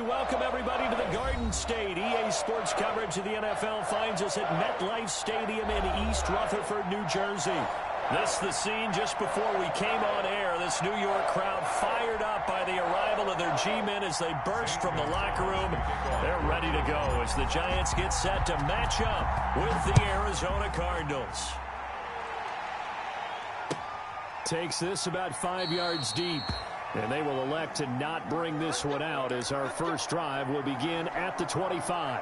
welcome everybody to the Garden State. EA Sports coverage of the NFL finds us at MetLife Stadium in East Rutherford, New Jersey. This is the scene just before we came on air. This New York crowd fired up by the arrival of their G-men as they burst from the locker room. They're ready to go as the Giants get set to match up with the Arizona Cardinals. Takes this about 5 yards deep. And they will elect to not bring this one out as our first drive will begin at the 25.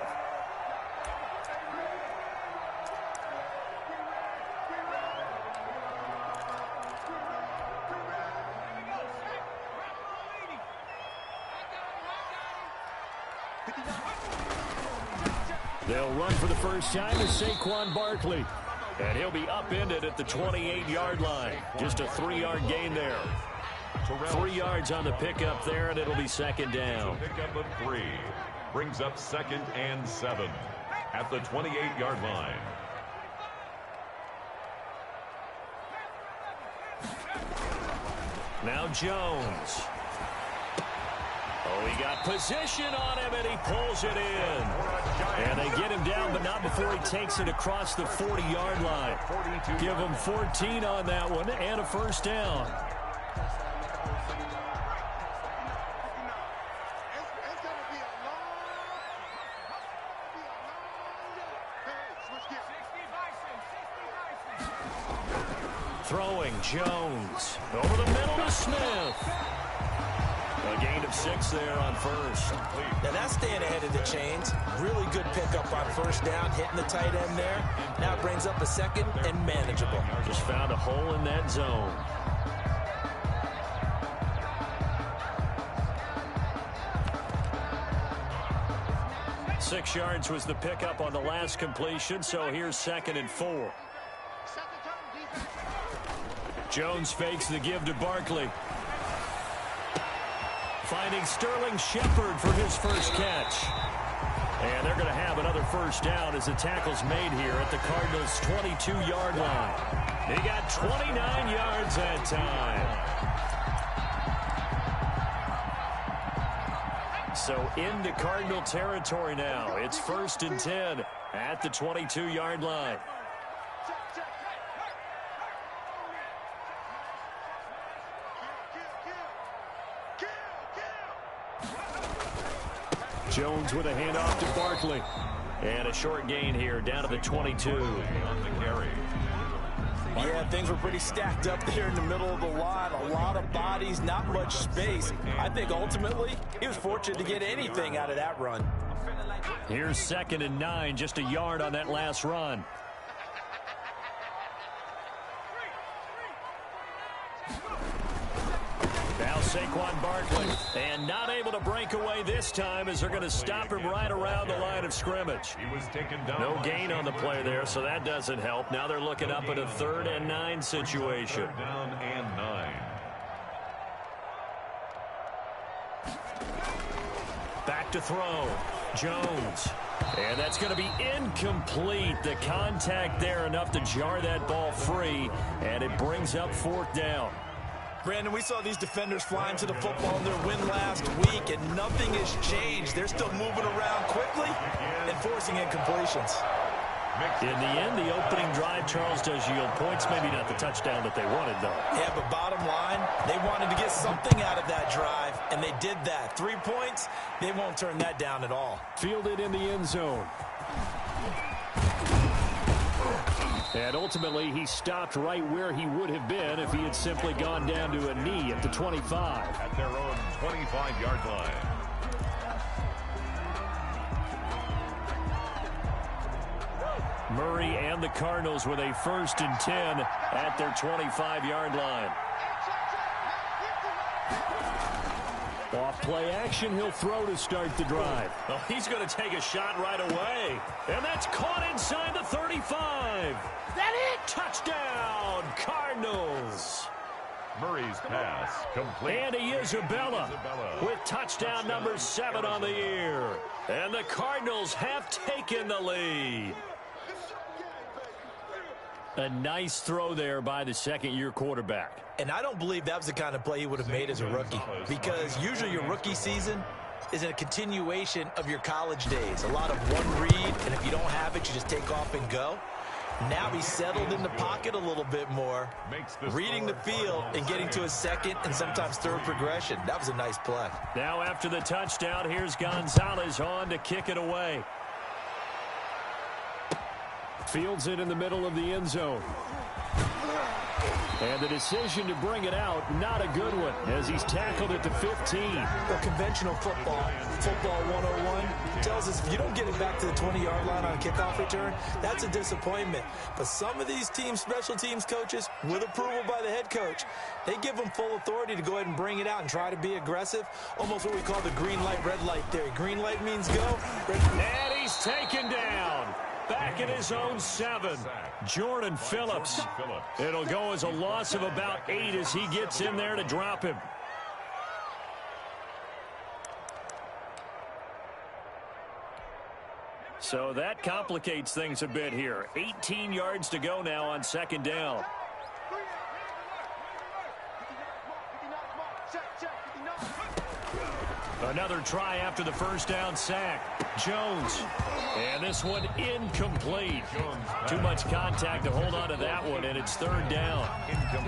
They'll run for the first time as Saquon Barkley. And he'll be upended at the 28-yard line. Just a 3-yard gain there. 3 yards on the pickup there, and it'll be second down. Pickup of 3 brings up 2nd and 7 at the 28-yard line. Now Jones. Oh, he got position on him, and he pulls it in. And they get him down, but not before he takes it across the 40-yard line. Give him 14 on that one and a first down. Throwing Jones over the middle to Smith. A gain of 6 there on first. Now that's staying ahead of the chains. Really good pickup on first down, hitting the tight end there. Now it brings up a second and manageable. Just found a hole in that zone. Six yards was the pickup on the last completion, so here's 2nd and 4. Jones fakes the give to Barkley. Finding Sterling Shepard for his first catch. And they're going to have another first down as the tackle's made here at the Cardinals' 22-yard line. He got 29 yards that time. So into Cardinal territory now. It's 1st and 10 at the 22-yard line. Jones with a handoff to Barkley. And a short gain here down to the 22. On the carry. Yeah, things were pretty stacked up there in the middle of the line. A lot of bodies, not much space. I think ultimately he was fortunate to get anything out of that run. Here's 2nd and 9, just a yard on that last run. Now Saquon Barkley, and not able to break away this time as they're going to stop him right around the line of scrimmage. He was taken down. No gain on the play there, so that doesn't help. Now they're looking up at a 3rd and 9 situation. 3rd down and 9. Back to throw. Jones. And that's going to be incomplete. The contact there enough to jar that ball free, and it brings up 4th down. Brandon, we saw these defenders flying to the football in their win last week, and nothing has changed. They're still moving around quickly and forcing incompletions. In the end, the opening drive, Charles, does yield points. Maybe not the touchdown that they wanted, though. Yeah, but bottom line, they wanted to get something out of that drive, and they did that. 3 points, they won't turn that down at all. Fielded in the end zone. And ultimately, he stopped right where he would have been if he had simply gone down to a knee at the 25. At their own 25-yard line. Murray and the Cardinals with a 1st and 10 at their 25-yard line. Off play action, he'll throw to start the drive. Oh, he's going to take a shot right away. And that's caught inside the 35. That it? Touchdown, Cardinals. Murray's pass complete. Andy Isabella with touchdown number 7 on the year. And the Cardinals have taken the lead. A nice throw there by the second-year quarterback. And I don't believe that was the kind of play he would have made as a rookie, because usually your rookie season, is a continuation of your college days. A lot of one read, and if you don't have it, you just take off and go. Now he's settled in the pocket a little bit more, reading the field and getting to his second and sometimes third progression. That was a nice play. Now after the touchdown, here's Gonzalez on to kick it away. Fields it in the middle of the end zone. And the decision to bring it out, not a good one, as he's tackled at the 15. Well, conventional football 101, tells us if you don't get it back to the 20-yard line on a kickoff return, that's a disappointment. But some of these special teams coaches, with approval by the head coach, they give them full authority to go ahead and bring it out and try to be aggressive, almost what we call the green light, red light theory. Green light means go. And he's taken down. Back in his own 7. Jordan Phillips. It'll go as a loss of about 8 as he gets in there to drop him. So that complicates things a bit here. 18 yards to go now on second down. Another try after the first down sack. Jones. And this one incomplete. Too much contact to hold on to that one, and it's third down.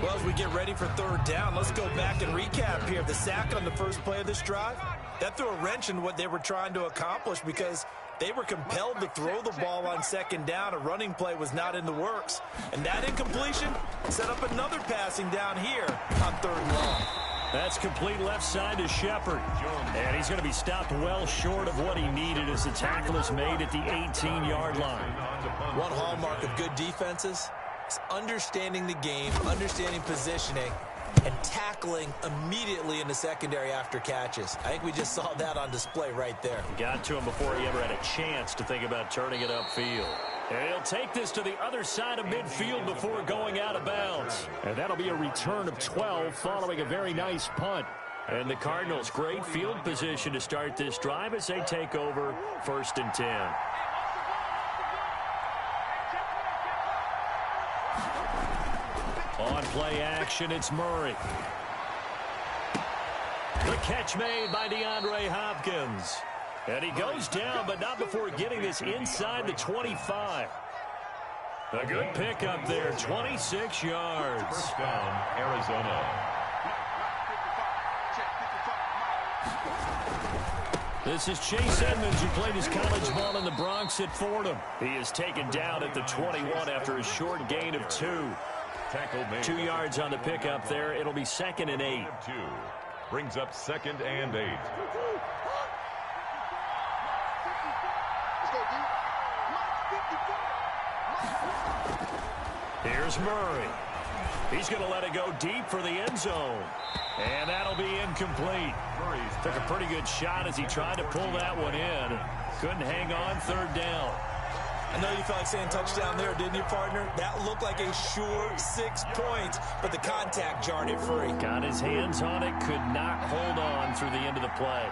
Well, as we get ready for third down, let's go back and recap here. The sack on the first play of this drive, that threw a wrench in what they were trying to accomplish because they were compelled to throw the ball on second down. A running play was not in the works. And that incompletion set up another passing down here on third and long. That's complete left side to Shepard. And he's going to be stopped well short of what he needed as the tackle is made at the 18-yard line. One hallmark of good defenses is understanding the game, understanding positioning, and tackling immediately in the secondary after catches. I think we just saw that on display right there. Got to him before he ever had a chance to think about turning it upfield. And he'll take this to the other side of midfield before going out of bounds. And that'll be a return of 12 following a very nice punt. And the Cardinals, great field position to start this drive as they take over 1st and 10. On play action, it's Murray. The catch made by DeAndre Hopkins. And he goes down, but not before getting this inside the 25. A good pickup there, 26 yards. First down, Arizona. This is Chase Edmonds, who played his college ball in the Bronx at Fordham. He is taken down at the 21 after a short gain of 2. 2 yards on the pickup there. It'll be 2nd and 8. 2 brings up 2nd and 8. Here's Murray. He's going to let it go deep for the end zone. And that'll be incomplete. Took a pretty good shot as he tried to pull that one in. Couldn't hang on, third down. I know you felt like saying touchdown there, didn't you, partner? That looked like a sure 6 points, but the contact jarred it free. Got his hands on it, could not hold on through the end of the play.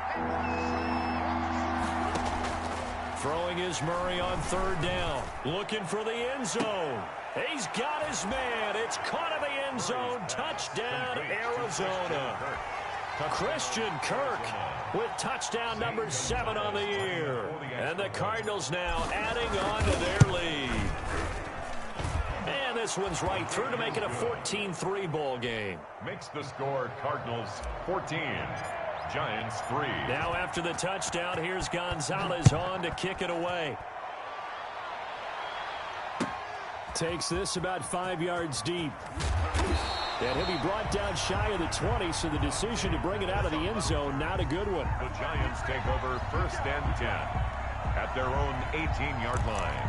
Throwing is Murray on third down. Looking for the end zone. He's got his man. It's caught in the end zone. Touchdown, Arizona. Christian Kirk with touchdown number 7 on the year. And the Cardinals now adding on to their lead. And this one's right through to make it a 14-3 ball game. Makes the score Cardinals 14, Giants 3. Now after the touchdown, here's Gonzalez on to kick it away. Takes this about 5 yards deep. And he'll be brought down shy of the 20, so the decision to bring it out of the end zone, not a good one. The Giants take over 1st and 10 at their own 18-yard line.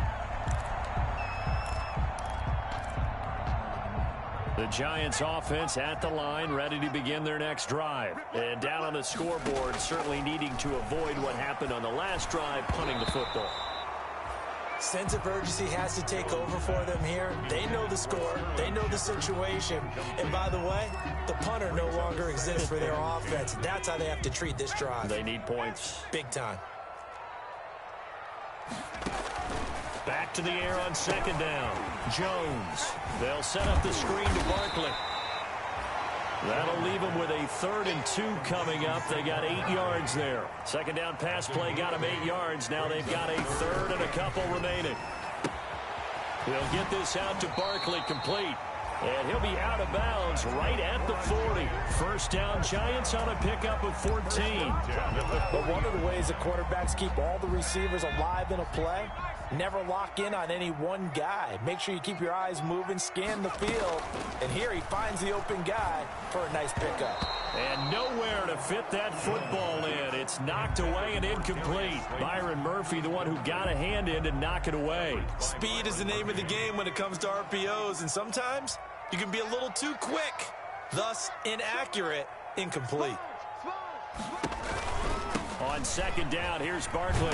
The Giants offense at the line, ready to begin their next drive. And down on the scoreboard, certainly needing to avoid what happened on the last drive, punting the football. Sense of urgency has to take over for them here. They know the score. They know the situation. And by the way, the punter no longer exists for their offense. That's how they have to treat this drive. They need points. Big time. Back to the air on second down. Jones. They'll set up the screen to Barkley. That'll leave them with a 3rd and 2 coming up. They got 8 yards there. Second down pass play got them 8 yards. Now they've got a 3rd and a couple remaining. He'll get this out to Barkley, complete. And he'll be out of bounds right at the 40. First down, Giants on a pickup of 14. But one of the ways the quarterbacks keep all the receivers alive in a play, never lock in on any one guy. Make sure you keep your eyes moving, scan the field. And here he finds the open guy for a nice pickup. And nowhere to fit that football in. It's knocked away and incomplete. Byron Murphy, the one who got a hand in to knock it away. Speed is the name of the game when it comes to RPOs, and sometimes you can be a little too quick, thus inaccurate, incomplete. On second down, here's Barkley.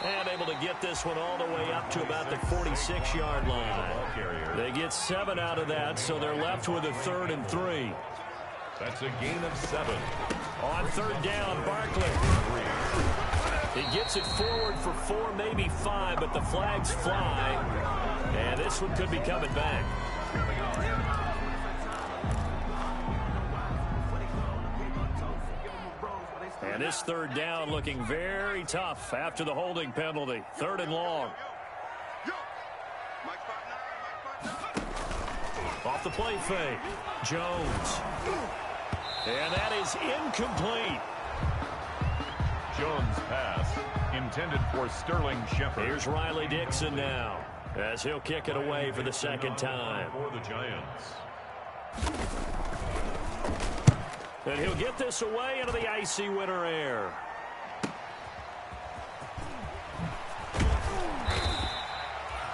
And able to get this one all the way up to about the 46-yard line. They get 7 out of that, so they're left with a 3rd and 3. That's a gain of 7. On third down, Barkley. He gets it forward for 4, maybe 5, but the flags fly. And this one could be coming back. And this third down looking very tough after the holding penalty. 3rd and long. Off the play fake. Jones. And that is incomplete. Jones' pass intended for Sterling Shepard. Here's Riley Dixon now as he'll kick it away for the second time. For the Giants. And he'll get this away into the icy winter air.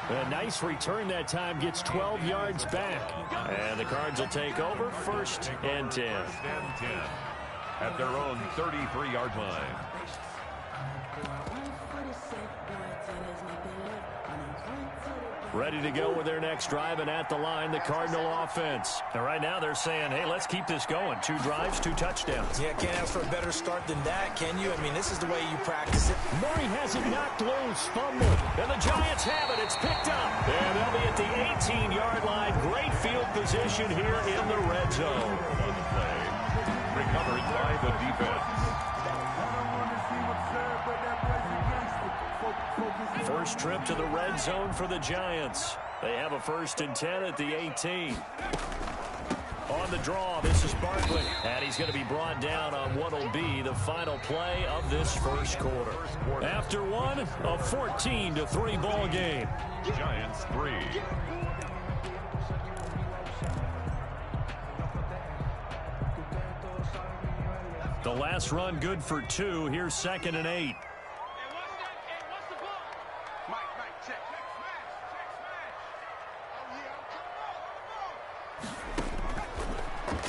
A nice return that time, gets 12 yards back. And the Cards will take over 1st and 10. 1st and 10 at their own 33-yard line. Ready to go with their next drive, and at the line, the Cardinal offense. And right now they're saying, hey, let's keep this going. 2 drives, 2 touchdowns. Yeah, can't ask for a better start than that, can you? I mean, this is the way you practice it. Murray has it knocked loose, fumbled. And the Giants have it. It's picked up. And they'll be at the 18-yard line. Great field position here in the red zone. Recovered by the defense. First trip to the red zone for the Giants. They have a 1st and 10 at the 18. On the draw, this is Barkley. And he's going to be brought down on what will be the final play of this first quarter. After one, a 14-3 ball game. Giants 3. The last run good for 2. Here's 2nd and 8.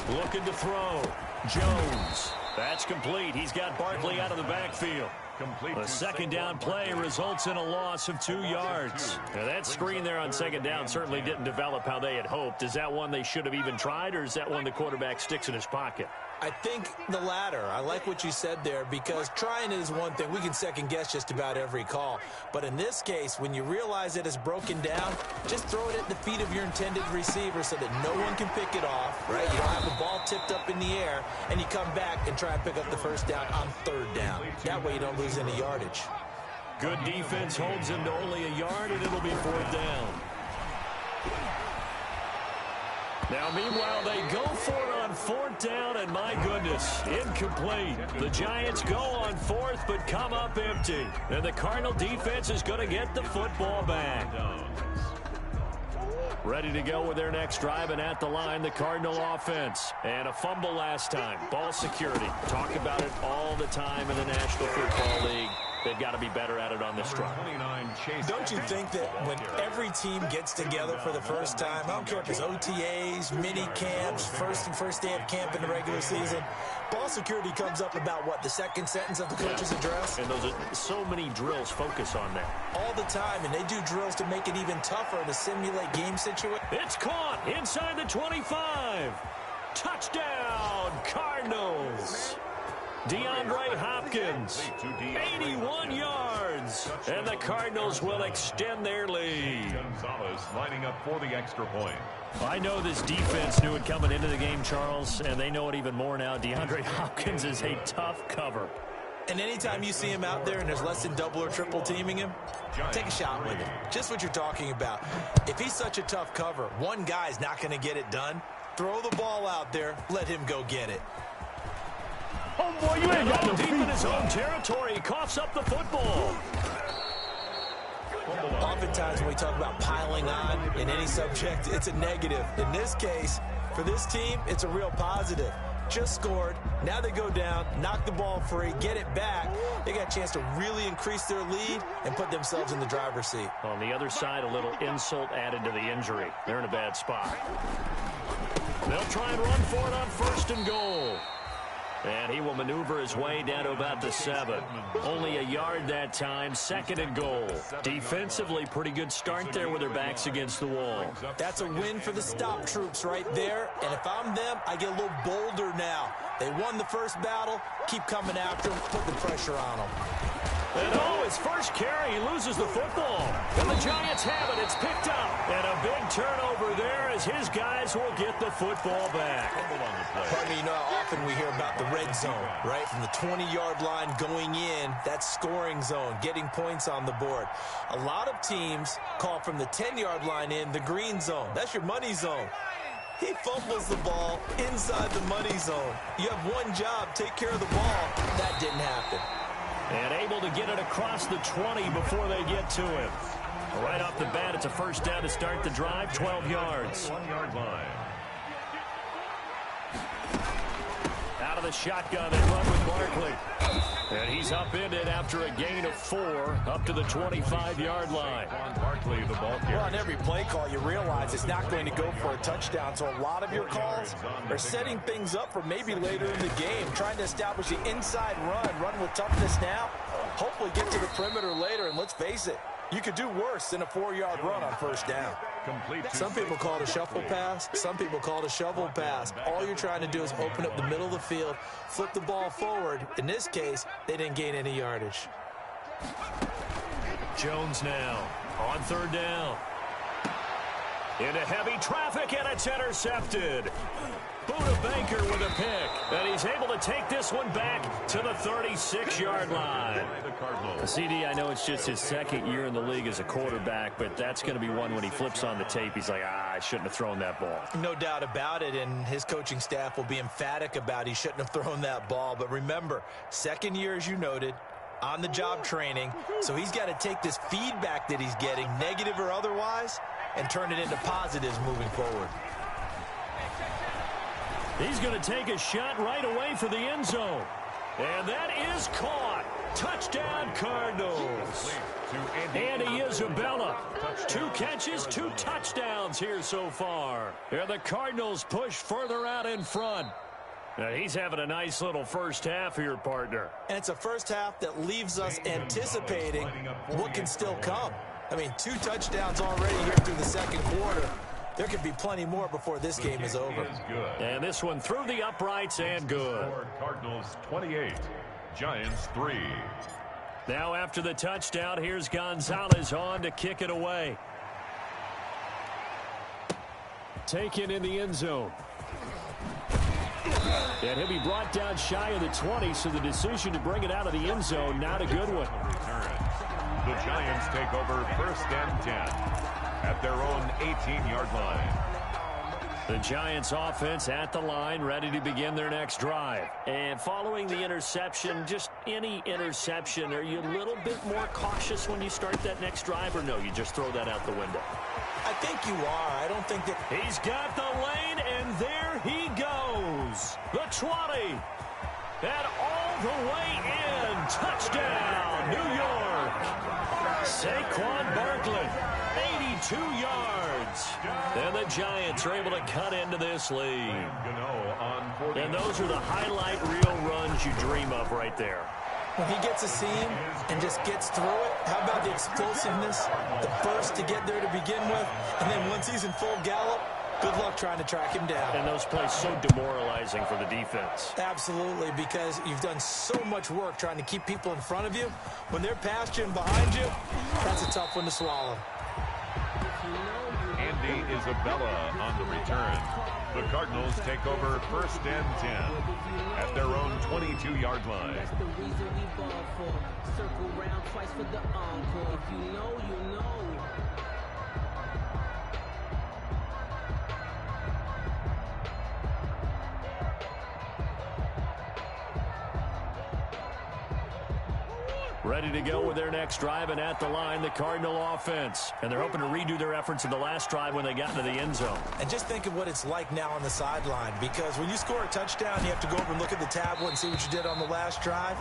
Looking to throw. Jones. That's complete. He's got Barkley out of the backfield. Complete. A 2nd down play results in a loss of 2 yards. Now that screen there on 2nd down certainly didn't develop how they had hoped. Is that one they should have even tried, or is that one the quarterback sticks in his pocket? I think the latter. I like what you said there, because trying it is one thing. We can second guess just about every call. But in this case, when you realize it is broken down, just throw it at the feet of your intended receiver so that no one can pick it off, right? You don't have the ball tipped up in the air, and you come back and try and pick up the 1st down on 3rd down. That way you don't lose any yardage. Good defense holds him to only a yard, and it'll be 4th down. Now, meanwhile, they go for it on 4th down, and my goodness, incomplete. The Giants go on 4th, but come up empty. And the Cardinal defense is going to get the football back. Ready to go with their next drive, and at the line, the Cardinal offense. And a fumble last time. Ball security. Talk about it all the time in the National Football League. They've got to be better at it on this drive. Don't you think that when every team gets together for the first time, I don't care if it's OTAs, mini camps, first day of camp in the regular season, ball security comes up about what, the 2nd sentence of the coach's address? And those are so many drills focus on that. All the time, and they do drills to make it even tougher to simulate game situations. It's caught inside the 25. Touchdown, Cardinals. DeAndre Hopkins, 81 yards. And the Cardinals will extend their lead. Gonzalez lining up for the extra point. I know this defense knew it coming into the game, Charles, and they know it even more now. DeAndre Hopkins is a tough cover. And anytime you see him out there and there's less than double or triple teaming him, take a shot with him. Just what you're talking about. If he's such a tough cover, one guy's not going to get it done. Throw the ball out there. Let him go get it. Homeboy, you ain't got no deep in his own territory. He coughs up the football. Oftentimes when we talk about piling on in any subject, it's a negative. In this case, for this team, it's a real positive. Just scored. Now they go down, knock the ball free, get it back. They got a chance to really increase their lead and put themselves in the driver's seat. On the other side, a little insult added to the injury. They're in a bad spot. They'll try and run for it on 1st and goal. And he will maneuver his way down to about the 7. Only a yard that time, 2nd and goal. Defensively, pretty good start there with their backs against the wall. That's a win for the stop troops right there. And if I'm them, I get a little bolder now. They won the first battle. Keep coming after them. Put the pressure on them. And his first carry, he loses the football. And the Giants have it. It's picked up. And a big turnover there as his guys will get the football back. Pardon me, you know how often we hear about the red zone, right? From the 20-yard line going in, that's scoring zone, getting points on the board. A lot of teams call from the 10-yard line in the green zone. That's your money zone. He fumbles the ball inside the money zone. You have one job, take care of the ball. That didn't happen. And able to get it across the 20 before they get to him. Right off the bat, it's a first down to start the drive, 12 yards. 1-yard line. Out of the shotgun, they run with Barkley. And he's upended after a gain of 4 up to the 25-yard line. Barkley, the ball carrier. Well, on every play call, you realize it's not going to go for a touchdown. So a lot of your calls are setting things up for maybe later in the game, trying to establish the inside run with toughness now. Hopefully get to the perimeter later, and let's face it, you could do worse than a 4-yard run on first down. Some people call it a shuffle pass. Some people call it a shovel pass. All you're trying to do is open up the middle of the field, flip the ball forward. In this case, they didn't gain any yardage. Jones now on 3rd down. Into heavy traffic, and it's intercepted. Buda Baker with a pick, and he's able to take this one back to the 36-yard line. CD, I know it's just his 2nd year in the league as a quarterback, but that's going to be one when he flips on the tape. He's like, I shouldn't have thrown that ball. No doubt about it, and his coaching staff will be emphatic about he shouldn't have thrown that ball. But remember, 2nd year, as you noted, on-the-job training, so he's got to take this feedback that he's getting, negative or otherwise, and turn it into positives moving forward. He's going to take a shot right away for the end zone. And that is caught. Touchdown, Cardinals. Andy Isabella. 2 catches, 2 touchdowns here so far. And the Cardinals push further out in front. Now he's having a nice little first half here, partner. And it's a first half that leaves us anticipating what can still come. I mean, 2 touchdowns already here through the 2nd quarter. There could be plenty more before this game is over. And this one through the uprights and good. Cardinals 28, Giants 3. Now after the touchdown, here's Gonzalez on to kick it away. Taken in the end zone. And he'll be brought down shy of the 20, so the decision to bring it out of the end zone, not a good one. The Giants take over 1st and 10. At their own 18-yard line. The Giants offense at the line, ready to begin their next drive. And following the interception, just any interception, are you a little bit more cautious when you start that next drive, or no, you just throw that out the window? I think you are. I don't think that... He's got the lane, and there he goes. The 20. And all the way in. Touchdown, New York. Saquon Barkley. 82 yards. And the Giants are able to cut into this lead. And those are the highlight reel runs you dream of right there. When he gets a seam and just gets through it, how about the explosiveness, the burst to get there to begin with, and then once he's in full gallop, Good luck trying to track him down. And those plays so demoralizing for the defense. Absolutely, because you've done so much work trying to keep people in front of you. When they're past you and behind you, that's a tough one to swallow. Andy Isabella on the return. The Cardinals take over 1st and 10 at their own 22-yard line. That's the reason we ball for. Circle round twice for the encore. If you know, you know. Ready to go with their next drive, and at the line, the Cardinal offense. And they're hoping to redo their efforts in the last drive when they got into the end zone. And just think of what it's like now on the sideline, because when you score a touchdown, you have to go over and look at the tablet and see what you did on the last drive.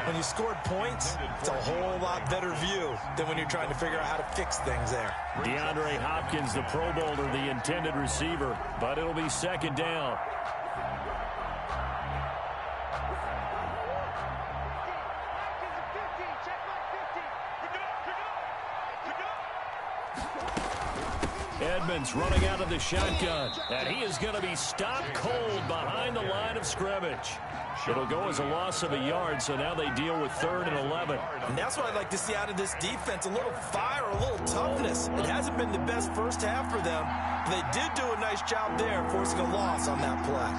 When you scored points, it's a whole lot better view than when you're trying to figure out how to fix things there. DeAndre Hopkins, the Pro Bowler, the intended receiver, but it'll be 2nd down. Edmonds running out of the shotgun, and he is going to be stopped cold behind the line of scrimmage. It'll go as a loss of a yard, so now they deal with 3rd and 11. And that's what I'd like to see out of this defense, a little fire, a little toughness. It hasn't been the best first half for them, but they did do a nice job there forcing a loss on that play.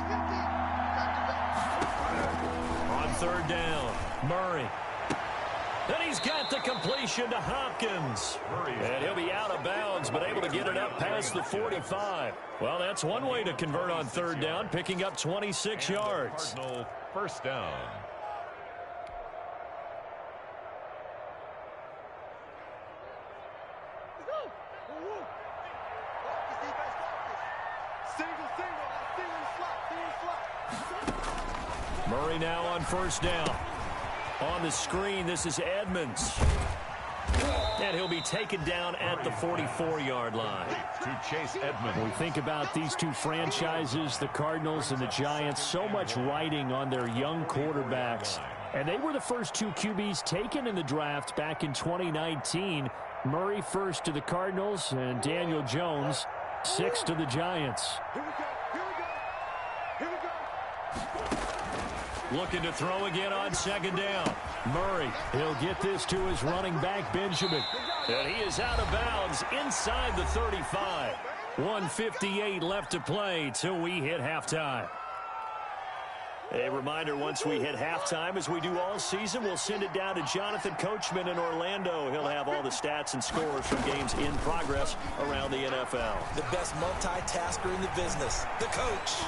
On 3rd down, Murray. And he's got the completion to Hopkins. And he'll be out of bounds, but able to get it up past the 45. Well, that's one way to convert on 3rd down, picking up 26 yards. Cardinal 1st down. Murray now on 1st down. On the screen, this is Edmonds. And he'll be taken down at the 44-yard line. To Chase Edmonds. When we think about these two franchises, the Cardinals and the Giants, so much riding on their young quarterbacks. And they were the first 2 QBs taken in the draft back in 2019. Murray first to the Cardinals, and Daniel Jones 6th to the Giants. Looking to throw again on 2nd down. Murray, he'll get this to his running back, Benjamin. And he is out of bounds inside the 35. 1:58 left to play till we hit halftime. A reminder, once we hit halftime, as we do all season, we'll send it down to Jonathan Coachman in Orlando. He'll have all the stats and scores from games in progress around the NFL. The best multitasker in the business, the coach.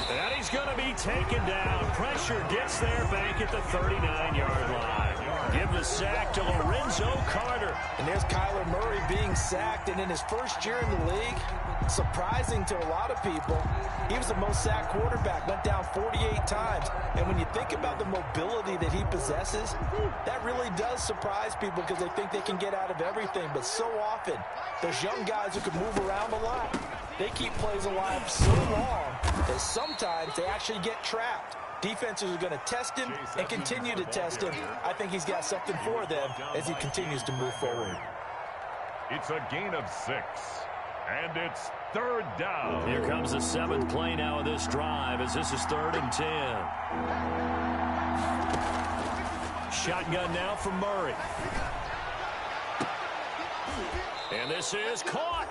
And he's going to be taken down. Pressure gets there back at the 39-yard line. Give the sack to Lorenzo Carter. And there's Kyler Murray being sacked, and in his first year in the league, surprising to a lot of people, he was the most sacked quarterback, went down 48 times. And when you think about the mobility that he possesses, that really does surprise people because they think they can get out of everything. But so often, those young guys who can move around a lot, they keep plays alive so long that sometimes they actually get trapped. Defenses are going to test him and continue to test him. I think he's got something for them as he continues to move forward. It's a gain of 6. And it's 3rd down. Here comes the 7th play now of this drive as this is 3rd and 10. Shotgun now from Murray. And this is caught.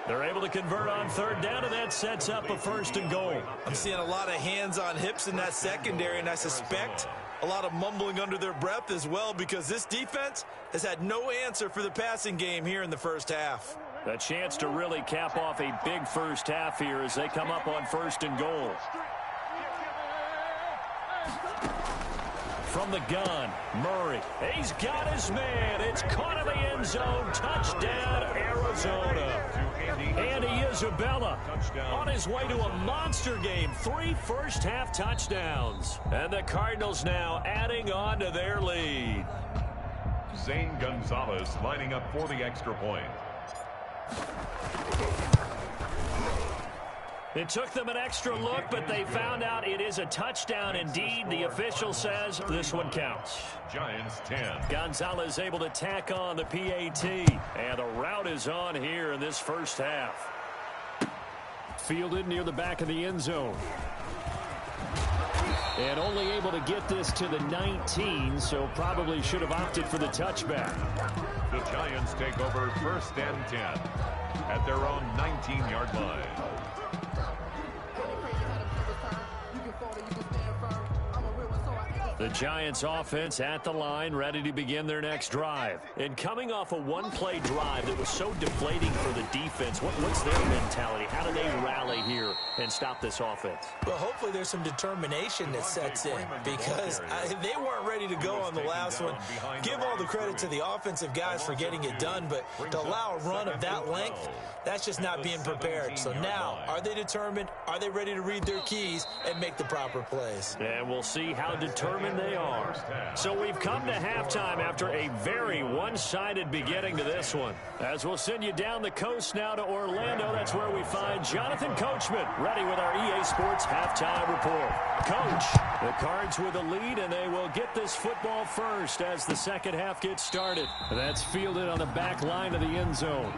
They're able to convert on 3rd down, and that sets up a 1st and goal. I'm seeing a lot of hands on hips in that secondary, and I suspect a lot of mumbling under their breath as well because this defense has had no answer for the passing game here in the first half. A chance to really cap off a big first half here as they come up on 1st and goal. From the gun, Murray. He's got his man. It's caught in the end zone. Touchdown, Arizona. Andy Isabella on his way to a monster game. 3 first-half touchdowns. And the Cardinals now adding on to their lead. Zane Gonzalez lining up for the extra point. It took them an extra look, but they found out it is a touchdown indeed. The official says this one counts. Giants 10. Gonzalez able to tack on the PAT. And the route is on here in this first half. fielded near the back of the end zone. And only able to get this to the 19, so probably should have opted for the touchback. The Giants take over 1st and 10 at their own 19-yard line. The Giants offense at the line, ready to begin their next drive. And coming off a one-play drive that was so deflating for the defense, what's their mentality? How do they rally here and stop this offense? Well, hopefully there's some determination that sets in, because they weren't ready to go on the last one. Give all the credit to the offensive guys for getting it done, but to allow a run of that length, that's just not being prepared. So now, are they determined? Are they ready to read their keys and make the proper plays? And we'll see how determined they are. So we've come to halftime after a very one-sided beginning to this one. As we'll send you down the coast now to Orlando, that's where we find Jonathan Coachman, ready with our EA Sports Halftime Report. Coach, the Cards with a lead, and they will get this football first as the second half gets started. That's fielded on the back line of the end zone.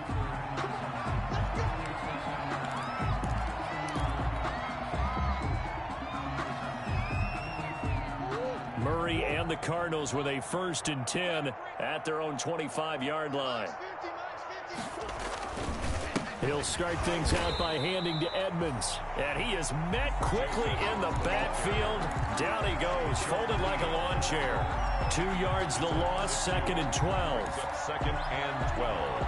Murray and the Cardinals with a 1st and 10 at their own 25-yard line. He'll start things out by handing to Edmonds. And he is met quickly in the backfield. Down he goes, folded like a lawn chair. 2 yards the loss, 2nd and 12. 2nd and 12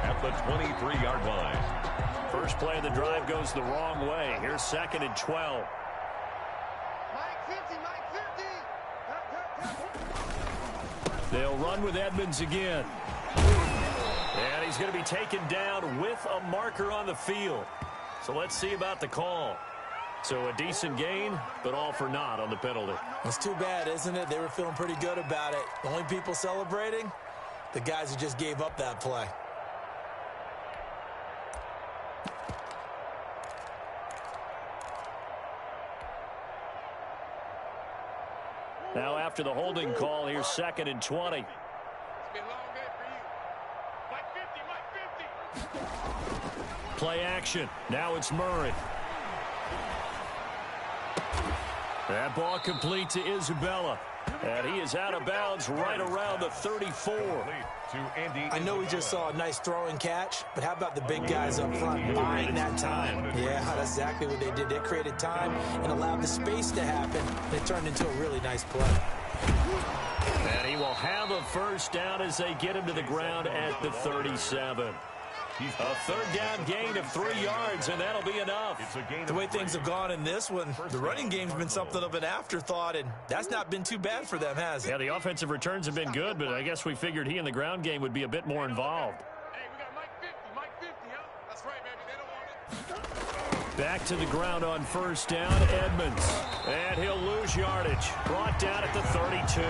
at the 23-yard line. First play of the drive goes the wrong way. Here's 2nd and 12. They'll run with Edmonds again. And he's going to be taken down with a marker on the field. So let's see about the call. So a decent gain, but all for naught on the penalty. It's too bad, isn't it? They were feeling pretty good about it. The only people celebrating, the guys who just gave up that play. Now after the holding call, here's 2nd and 20. It's been a long day for you. Mike 50, Mike 50. Play action. Now it's Murray. That ball complete to Isabella. And he is out of bounds right around the 34. I know we just saw a nice throw and catch, but how about the big guys up front buying that time? Yeah, that's exactly what they did. They created time and allowed the space to happen, and it turned into a really nice play. And he will have a 1st down as they get him to the ground at the 37. A 3rd down gain of 3 yards, and that'll be enough. The way things have gone in this one, the running game's been something of an afterthought, and that's not been too bad for them, has it? Yeah, the offensive returns have been good, but I guess we figured he in the ground game would be a bit more involved. Hey, we got Mike 50, huh? That's right, baby. They don't want it. Back to the ground on 1st down, Edmonds. And he'll lose yardage. Brought down at the 32.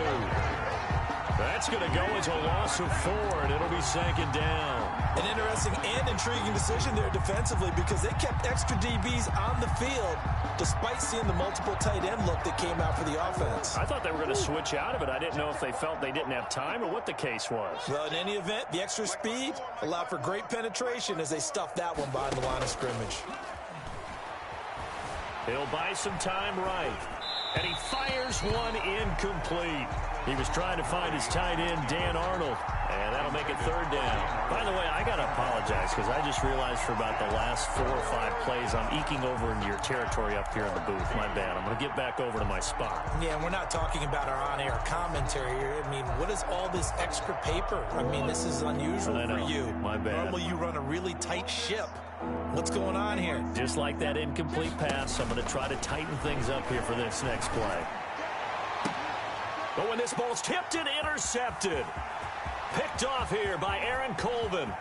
That's going to go as a loss of 4, and it'll be 2nd down. An interesting and intriguing decision there defensively, because they kept extra DBs on the field despite seeing the multiple tight end look that came out for the offense. I thought they were going to switch out of it. I didn't know if they felt they didn't have time or what the case was. Well, in any event, the extra speed allowed for great penetration as they stuffed that one behind the line of scrimmage. He'll buy some time right. And he fires one incomplete. He was trying to find his tight end, Dan Arnold, and that'll make it 3rd down. By the way, I got to apologize because I just realized for about the last 4 or 5 plays, I'm eking over into your territory up here in the booth. My bad. I'm going to get back over to my spot. Yeah, and we're not talking about our on-air commentary here. I mean, what is all this extra paper? I mean, this is unusual for you. My bad. Normally you run a really tight ship. What's going on here? Just like that incomplete pass, I'm going to try to tighten things up here for this next play. But when this ball's tipped and intercepted. Picked off here by Aaron Colvin.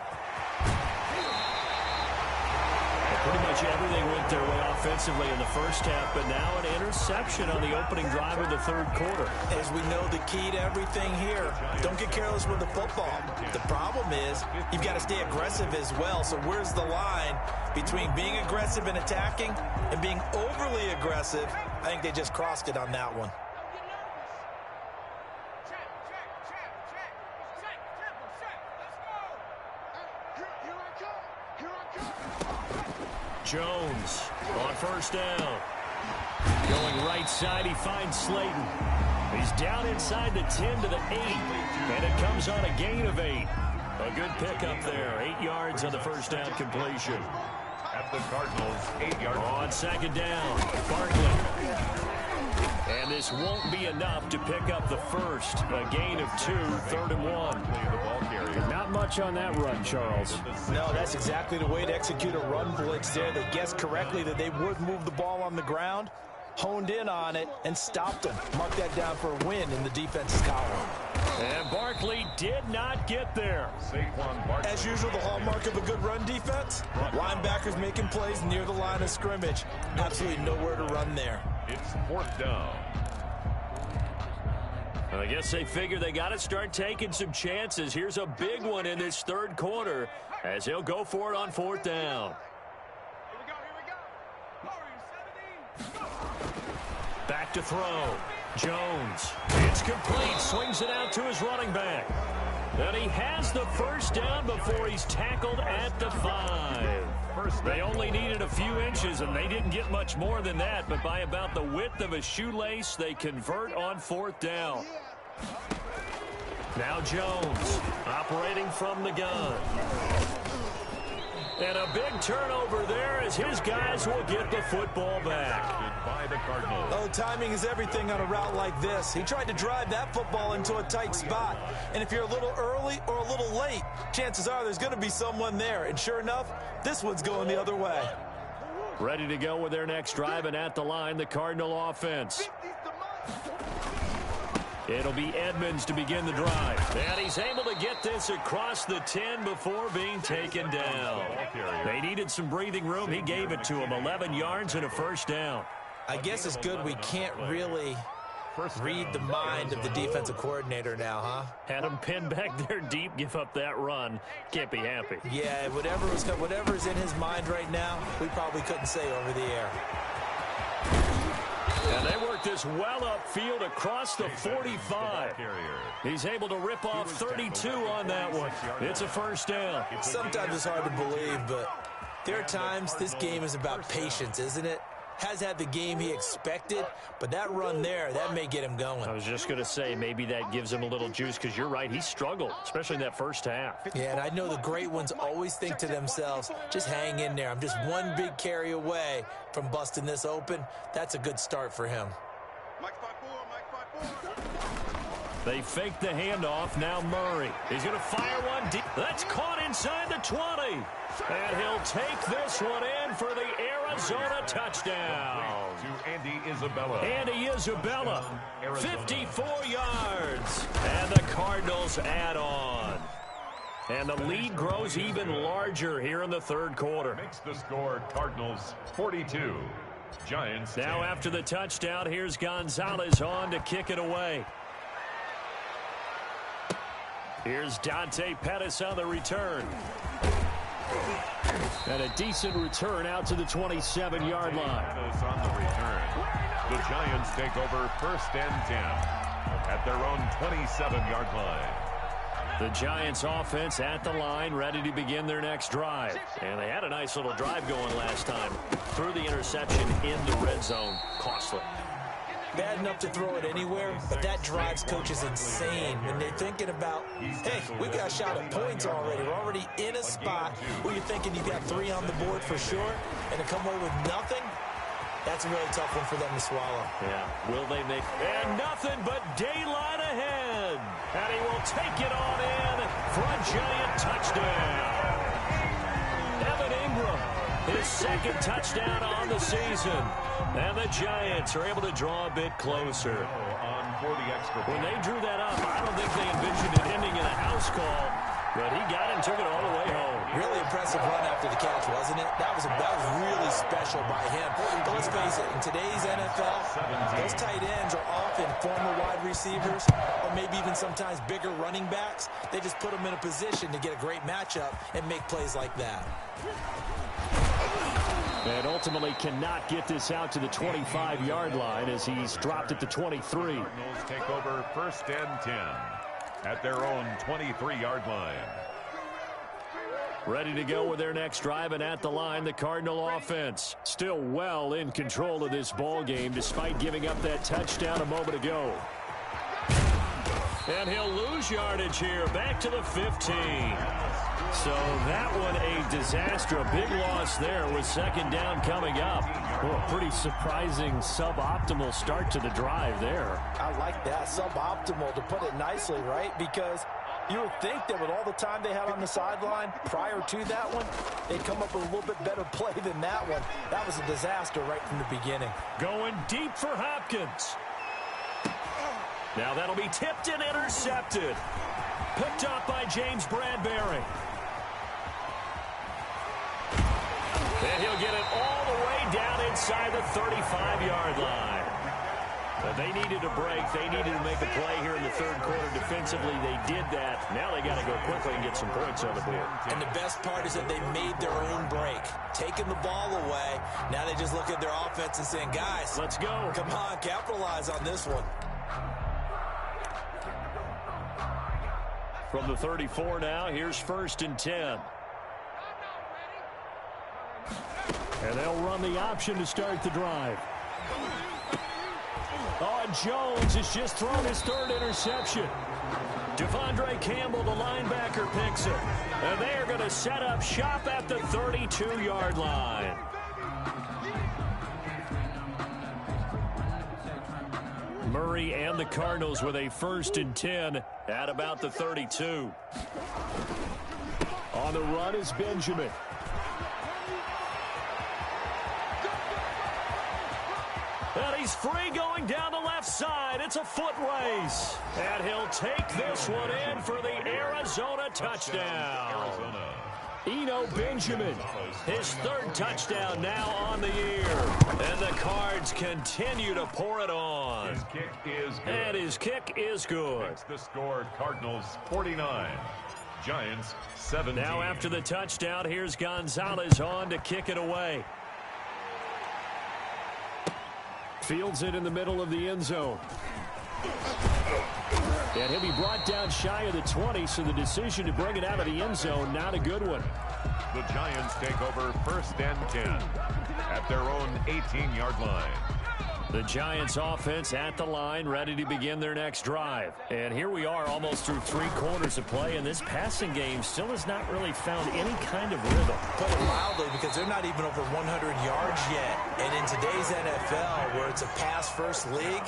Pretty much everything went their way offensively in the first half, but now an interception on the opening drive of the 3rd quarter. As we know, the key to everything here, don't get careless with the football. The problem is you've got to stay aggressive as well. So where's the line between being aggressive and attacking and being overly aggressive? I think they just crossed it on that one. Jones on first down. Going right side, he finds Slayton. He's down inside the 10 to the 8, and it comes on a gain of 8. A good pickup there, 8 yards on the first down completion. At the Cardinals, 8-yard on second down, Barkley. And this won't be enough to pick up the first. A gain of 2, 3rd and 1. Not much on that run, Charles. No, that's exactly the way to execute a run blitz there. They guessed correctly that they would move the ball on the ground, honed in on it, and stopped them. Mark that down for a win in the defense's column. And Barkley did not get there. As usual, the hallmark of a good run defense, linebackers making plays near the line of scrimmage. Absolutely nowhere to run there. It's 4th down. I guess they figure they got to start taking some chances. Here's a big one in this 3rd quarter as he'll go for it on 4th down. Back to throw. Jones. It's complete. Swings it out to his running back. And he has the first down before he's tackled at the 5. They only needed a few inches, and they didn't get much more than that. But by about the width of a shoelace, they convert on 4th down. Now Jones operating from the gun. And a big turnover there as his guys will get the football back. By the Cardinals. Oh, timing is everything on a route like this. He tried to drive that football into a tight spot. And if you're a little early or a little late, chances are there's going to be someone there. And sure enough, this one's going the other way. Ready to go with their next drive, and at the line, the Cardinal offense. It'll be Edmonds to begin the drive. And he's able to get this across the 10 before being taken down. They needed some breathing room. He gave it to him. 11 yards and a first down. I guess it's good we can't really read the mind of the defensive coordinator now, huh? Had him pinned back there deep, give up that run. Can't be happy. Yeah, whatever's in his mind right now, we probably couldn't say over the air. And they work this well upfield across the 45. He's able to rip off 32 on that one. It's a first down. Sometimes it's hard to believe, but there are times this game is about patience, isn't it? Has had the game he expected, but that run there, that may get him going. I was just going to say, maybe that gives him a little juice, because you're right, he struggled, especially in that first half. Yeah, and I know the great ones always think to themselves, just hang in there. I'm just one big carry away from busting this open. That's a good start for him. They fake the handoff. Now Murray. He's going to fire one deep. That's caught inside the 20. And he'll take this one in for the Arizona touchdown. To Andy Isabella. Andy Isabella, 54 yards. And the Cardinals add on. And the lead grows even larger here in the 3rd quarter. Makes the score Cardinals 42. Giants 10. Now after the touchdown, here's Gonzalez on to kick it away. Here's Dante Pettis on the return. And a decent return out to the 27-yard line. Pettis on the return. The Giants take over 1st and 10 at their own 27-yard line. The Giants offense at the line, ready to begin their next drive. And they had a nice little drive going last time. Threw the interception in the red zone. Costly. Bad enough to throw it anywhere, but that drives coaches insane when they're thinking about, hey, we got a shot at points already. We're already in a spot where you're thinking you got 3 on the board for sure, and to come away with nothing, that's a really tough one for them to swallow. Yeah, will they make... And nothing but daylight ahead. And he will take it on in for a Giant touchdown. Evan Ingram, his 2nd touchdown on the season. And the Giants are able to draw a bit closer. When they drew that up, I don't think they envisioned it ending in a house call, but he got it and took it all the way home. Really impressive run after the catch, wasn't it? That was really special by him. But let's face it, in today's NFL, those tight ends are often former wide receivers or maybe even sometimes bigger running backs. They just put them in a position to get a great matchup and make plays like that. And ultimately cannot get this out to the 25-yard line as he's dropped at the 23. Cardinals take over 1st and 10 at their own 23-yard line. Ready to go with their next drive, and at the line, the Cardinal offense. Still well in control of this ball game, despite giving up that touchdown a moment ago. And he'll lose yardage here, back to the 15. So that one a disaster, a big loss there with second down coming up. Well, a pretty surprising suboptimal start to the drive there. I like that, suboptimal, to put it nicely, right? Because you would think that with all the time they had on the sideline prior to that one, they'd come up with a little bit better play than that one. That was a disaster right from the beginning. Going deep for Hopkins. Now that'll be tipped and intercepted. Picked up by James Bradbury. And he'll get it all the way down inside the 35-yard line. But they needed a break. They needed to make a play here in the third quarter defensively. They did that. Now they got to go quickly and get some points on the board. And the best part is that they made their own break. Taking the ball away. Now they just look at their offense and saying, guys, let's go. Come on, capitalize on this one. From the 34 now, here's 1st and 10. And they'll run the option to start the drive. Oh, Jones has just thrown his 3rd interception. Devondre Campbell, the linebacker, picks it. And they are going to set up shop at the 32-yard line. Murray and the Cardinals with a 1st and 10 at about the 32. On the run is Benjamin. And he's free going down the left side. It's a foot race. And he'll take this one in for the Arizona touchdown. Eno Benjamin, his 3rd touchdown now on the year. And the Cards continue to pour it on. His kick is good. And his kick is good. It's the score, Cardinals 49, Giants 17. Now after the touchdown, here's Gonzalez on to kick it away. Fields it in the middle of the end zone. And he'll be brought down shy of the 20, so the decision to bring it out of the end zone, not a good one. The Giants take over 1st and 10 at their own 18-yard line. The Giants offense at the line, ready to begin their next drive. And here we are almost through 3 quarters of play, and this passing game still has not really found any kind of rhythm. Put it mildly, because they're not even over 100 yards yet. And in today's NFL, where it's a pass-first league,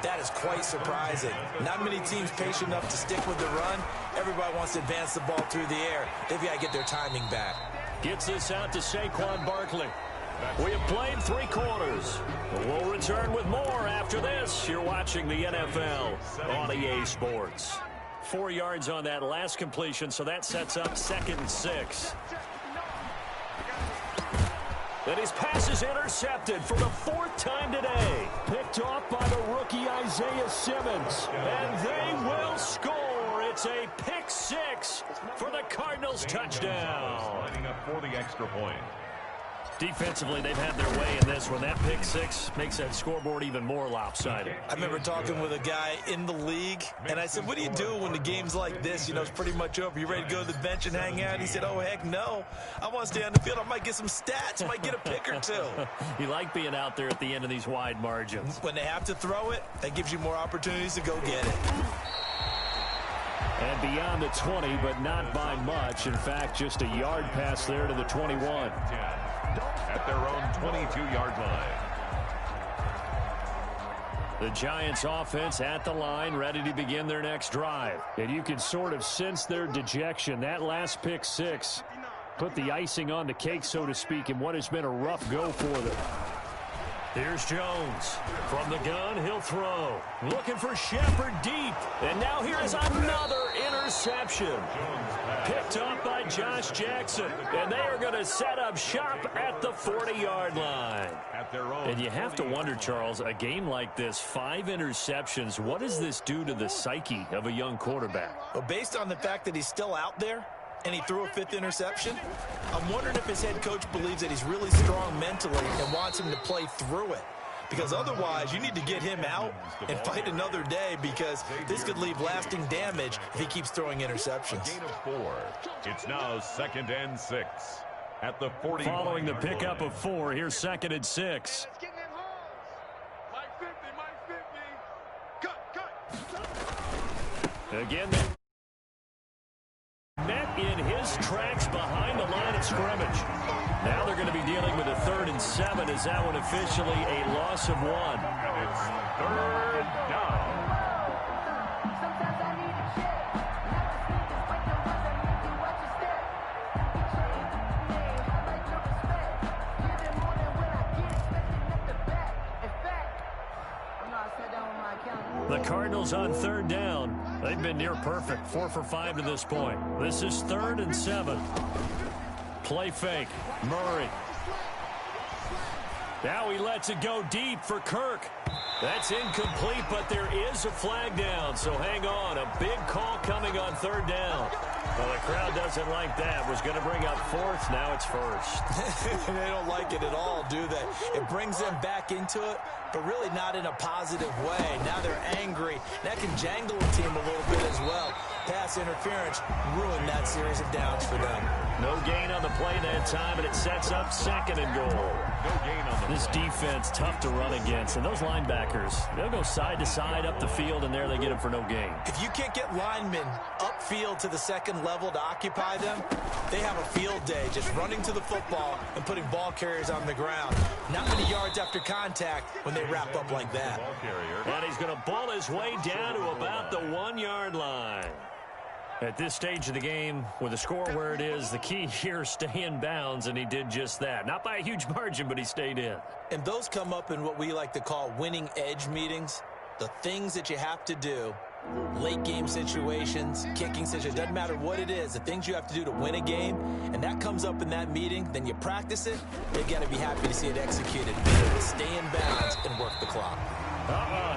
that is quite surprising. Not many teams patient enough to stick with the run. Everybody wants to advance the ball through the air. They've got to get their timing back. Gets this out to Saquon Barkley. We have played 3 quarters. We'll return with more after this. You're watching the NFL on EA Sports. 4 yards on that last completion, so that sets up 2nd and 6. And his pass is intercepted for the 4th time today. Picked off by the rookie Isaiah Simmons. And they will score. It's a pick 6 for the Cardinals touchdown. Lining up for the extra point. Defensively, they've had their way in this one. That pick 6 makes that scoreboard even more lopsided. I remember talking with a guy in the league, and I said, what do you do when the game's like this? You know, it's pretty much over. You ready to go to the bench and hang out? He said, oh, heck no. I want to stay on the field. I might get some stats. I might get a pick or 2. You like being out there at the end of these wide margins. When they have to throw it, that gives you more opportunities to go get it. And beyond the 20, but not by much. In fact, just a yard pass there to the 21. At their own 22-yard line. The Giants offense at the line, ready to begin their next drive. And you can sort of sense their dejection. That last pick 6 put the icing on the cake, so to speak, in what has been a rough go for them. Here's Jones. From the gun, he'll throw. Looking for Shepard deep. And now here is another interception. Picked up by Josh Jackson. And they are going to set up shop at the 40-yard line. And you have to wonder, Charles, a game like this, 5 interceptions, what does this do to the psyche of a young quarterback? Well, based on the fact that he's still out there, and he threw a 5th interception, I'm wondering if his head coach believes that he's really strong mentally and wants him to play through it. because otherwise you need to get him out and fight another day, because this could leave lasting damage if he keeps throwing interceptions. A gain of 4. It's now 2nd and 6 at the 40. Following the pickup of 4, here's 2nd and 6. Mike 50, Mike 50. Cut. Again, met in his tracks behind the line of scrimmage. Now they're going to be dealing with a 3rd and 7. Is that one officially a loss of 1? And it's 3rd down. The Cardinals on 3rd down. They've been near perfect. 4 for 5 to this point. This is 3rd and 7. Play fake. Murray. Now he lets it go deep for Kirk. That's incomplete, but there is a flag down, so hang on. A big call coming on 3rd down. Well, the crowd doesn't like that. Was going to bring up 4th. Now it's 1st. They don't like it at all, do they? It brings them back into it, but really not in a positive way. Now they're angry. That can jangle the team a little bit as well. Pass interference ruined that series of downs for them. No gain on the play that time, and it sets up 2nd and goal. No gain on the This play. defense, tough to run against. And those linebackers, they'll go side to side up the field, and there they get them for no gain. If you can't get linemen upfield to the 2nd level to occupy them, they have a field day just running to the football and putting ball carriers on the ground. Not many yards after contact when they wrap up like that. Ball carrier. And he's going to ball his way down to about the 1-yard line. At this stage of the game, with the score where it is, the key here is stay in bounds, and he did just that. Not by a huge margin, but he stayed in. And those come up in what we like to call winning edge meetings. The things that you have to do, late game situations, kicking situations, doesn't matter what it is, the things you have to do to win a game, and that comes up in that meeting, then you practice it, they've got to be happy to see it executed. Stay in bounds and work the clock.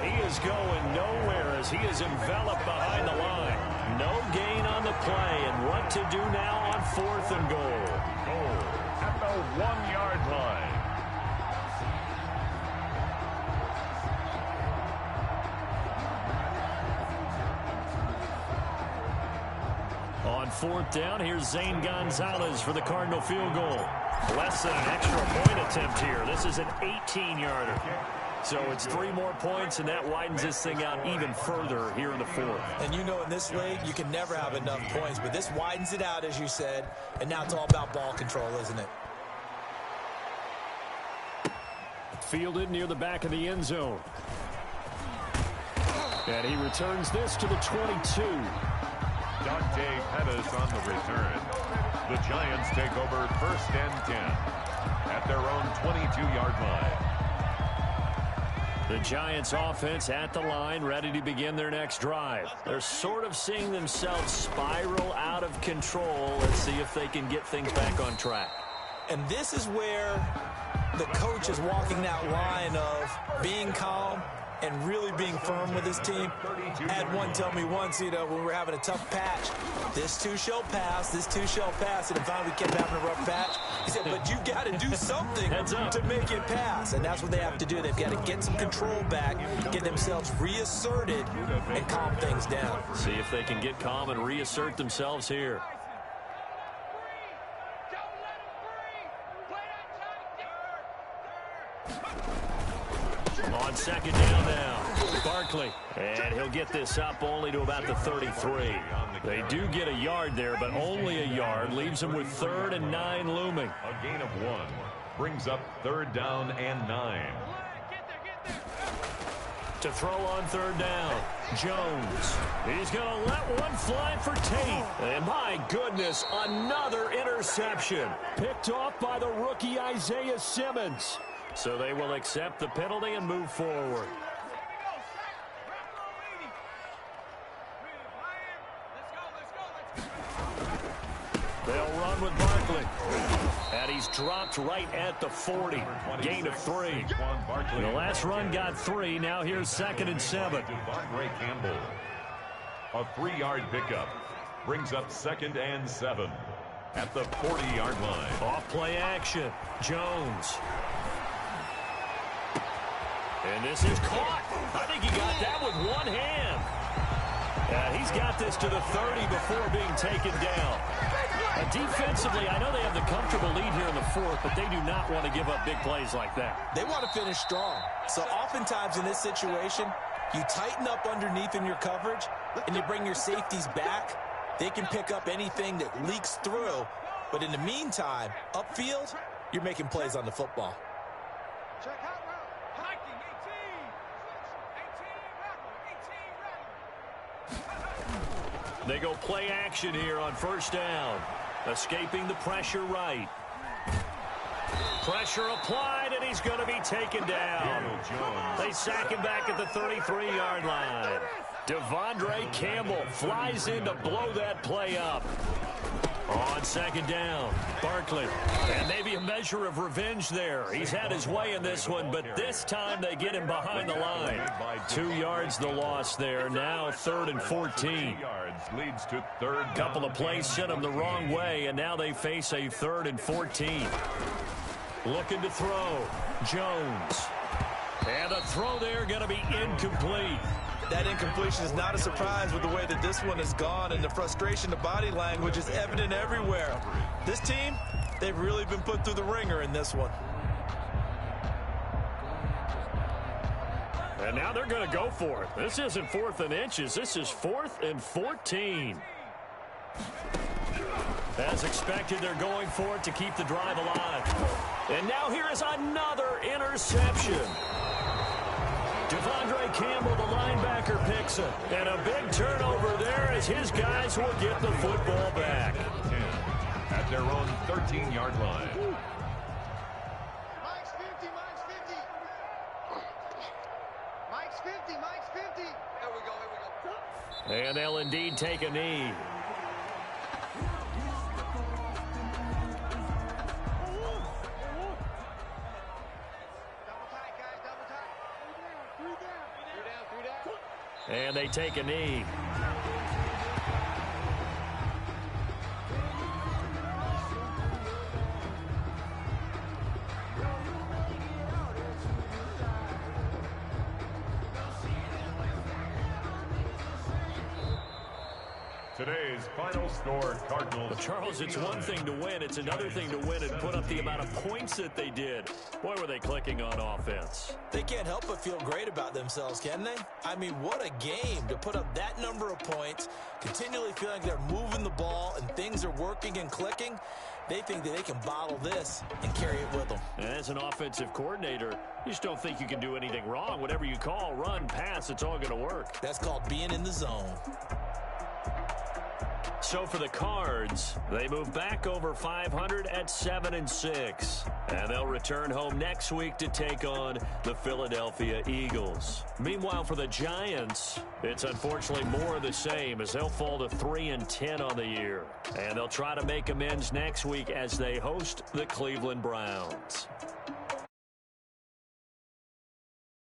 He is going nowhere as he is enveloped behind the line. No gain on the play, and what to do now on 4th and goal. Goal at the 1-yard line. On 4th down, here's Zane Gonzalez for the Cardinal field goal. Less than an extra point attempt here. This is an 18-yarder. So it's 3 more points, and that widens this thing out even further here in the 4th. And you know, in this league, you can never have enough points, but this widens it out, as you said, and now it's all about ball control, isn't it? Fielded near the back of the end zone. And he returns this to the 22. Dante Pettis on the return. The Giants take over 1st and 10 at their own 22-yard line. The Giants offense at the line, ready to begin their next drive. They're sort of seeing themselves spiral out of control. Let's see if they can get things back on track. And this is where the coach is walking that line of being calm and really being firm with his team. I had one tell me once, when we were having a tough patch, this too shall pass, this too shall pass. And finally we kept having a rough patch. He said, but you got to do something to make it pass. And that's what they have to do. They've got to get some control back, get themselves reasserted, and calm things down. See if they can get calm and reassert themselves here. On 2nd down now, Barkley. And he'll get this up only to about the 33. They do get a yard there, but only a yard. Leaves them with 3rd and 9 looming. A gain of 1 brings up 3rd down and 9. To throw on 3rd down, Jones. He's going to let one fly for Tate. And my goodness, another interception. Picked off by the rookie Isaiah Simmons. So they will accept the penalty and move forward. They'll run with Barkley. And he's dropped right at the 40. Gain of 3. The last run got 3. Now here's 2nd and 7. Campbell. A 3-yard pickup brings up 2nd and 7 at the 40-yard line. Off play action. Jones. And this is caught. I think he got that with one hand. He's got this to the 30 before being taken down. Defensively, I know they have the comfortable lead here in the fourth, but they do not want to give up big plays like that. They want to finish strong. So oftentimes in this situation, you tighten up underneath in your coverage, and you bring your safeties back. They can pick up anything that leaks through. But in the meantime, upfield, you're making plays on the football. Check out route. Hiking 18. 18 They go play action here on first down. Escaping the pressure right. Pressure applied, and he's going to be taken down. They sack him back at the 33-yard line. Devondre Campbell flies in to blow that play up. On second down, Barkley. And maybe a measure of revenge there. He's had his way in this one, but this time they get him behind the line. 2 yards the loss there. Now 3rd and 14. Leads to third. Couple of plays sent them the wrong way, and now they face a 3rd and 14. Looking to throw. Jones. And a throw there going to be incomplete. That incompletion is not a surprise with the way that this one has gone, and the frustration, the body language is evident everywhere. This team, they've really been put through the ringer in this one. And now they're going to go for it. This isn't 4th and inches. This is 4th and 14. As expected, they're going for it to keep the drive alive. And now here is another interception. Devondre Campbell, the linebacker, picks it. And a big turnover there as his guys will get the football back. 10 at their own 13-yard line. Mike's 50, Mike's 50. Mike's 50, Mike's 50. Here we go. And they'll indeed take a knee. Double tight, guys, double tight. 3 down. And they take a knee. Today's final score, Cardinals. But Charles, it's one thing to win. It's another thing to win and put up the amount of points that they did. Boy, were they clicking on offense. They can't help but feel great about themselves, can they? I mean, what a game to put up that number of points, continually feeling like they're moving the ball and things are working and clicking. They think that they can bottle this and carry it with them. And as an offensive coordinator, you just don't think you can do anything wrong. Whatever you call, run, pass, it's all going to work. That's called being in the zone. So for the Cards, they move back over 500 at 7-6. And they'll return home next week to take on the Philadelphia Eagles. Meanwhile, for the Giants, it's unfortunately more of the same as they'll fall to 3-10 on the year. And they'll try to make amends next week as they host the Cleveland Browns.